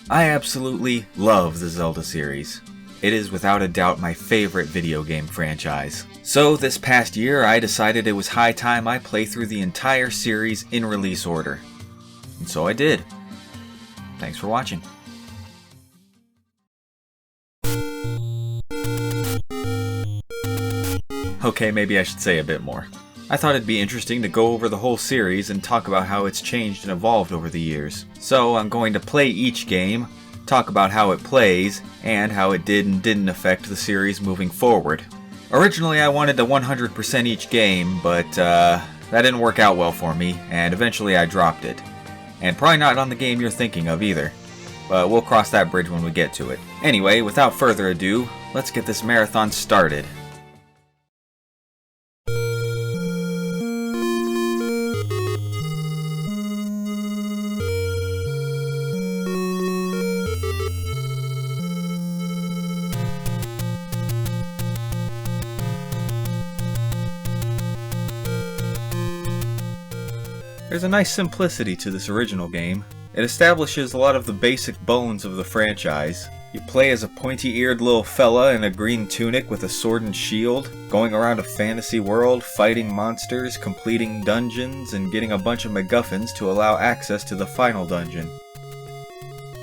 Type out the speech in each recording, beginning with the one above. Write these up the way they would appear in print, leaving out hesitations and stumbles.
I absolutely love the Zelda series. It is without a doubt my favorite video game franchise. So this past year I decided it was high time I play through the entire series in release order. And so I did. Thanks for watching. Okay, maybe I should say a bit more. I thought it'd be interesting to go over the whole series and talk about how it's changed and evolved over the years. So I'm going to play each game, talk about how it plays, and how it did and didn't affect the series moving forward. Originally I wanted to 100% each game, but that didn't work out well for me, and eventually I dropped it. And probably not on the game you're thinking of either. But we'll cross that bridge when we get to it. Anyway, without further ado, let's get this marathon started. There's a nice simplicity to this original game. It establishes a lot of the basic bones of the franchise. You play as a pointy-eared little fella in a green tunic with a sword and shield, going around a fantasy world, fighting monsters, completing dungeons, and getting a bunch of MacGuffins to allow access to the final dungeon.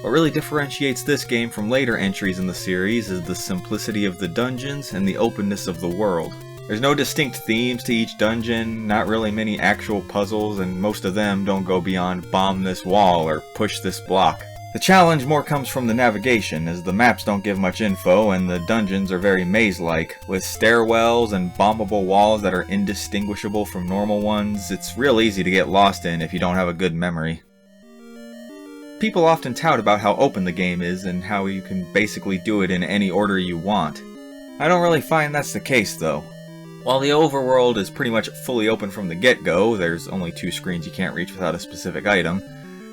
What really differentiates this game from later entries in the series is the simplicity of the dungeons and the openness of the world. There's no distinct themes to each dungeon, not really many actual puzzles, and most of them don't go beyond bomb this wall or push this block. The challenge more comes from the navigation, as the maps don't give much info and the dungeons are very maze-like. With stairwells and bombable walls that are indistinguishable from normal ones, it's real easy to get lost in if you don't have a good memory. People often tout about how open the game is and how you can basically do it in any order you want. I don't really find that's the case though. While the overworld is pretty much fully open from the get-go, there's only 2 screens you can't reach without a specific item,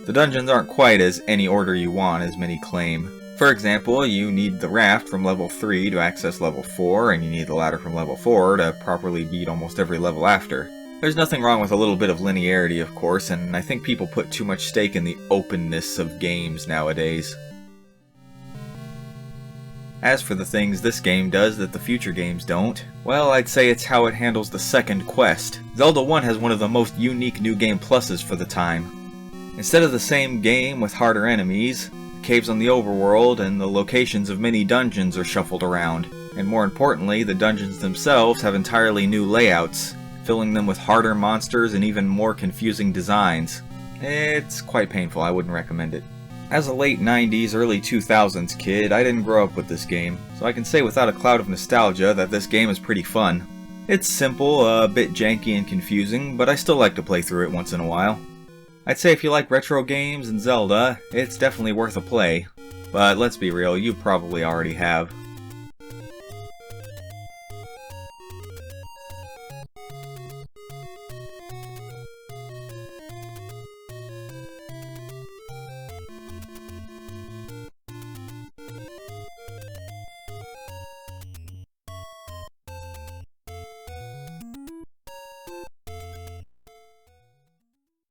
the dungeons aren't quite as any order you want as many claim. For example, you need the raft from level 3 to access level 4, and you need the ladder from level 4 to properly beat almost every level after. There's nothing wrong with a little bit of linearity, of course, and I think people put too much stake in the openness of games nowadays. As for the things this game does that the future games don't, well, I'd say it's how it handles the second quest. Zelda 1 has one of the most unique new game pluses for the time. Instead of the same game with harder enemies, the caves on the overworld and the locations of many dungeons are shuffled around. And more importantly, the dungeons themselves have entirely new layouts, filling them with harder monsters and even more confusing designs. It's quite painful, I wouldn't recommend it. As a late 90s, early 2000s kid, I didn't grow up with this game, so I can say without a cloud of nostalgia that this game is pretty fun. It's simple, a bit janky and confusing, but I still like to play through it once in a while. I'd say if you like retro games and Zelda, it's definitely worth a play. But let's be real, you probably already have.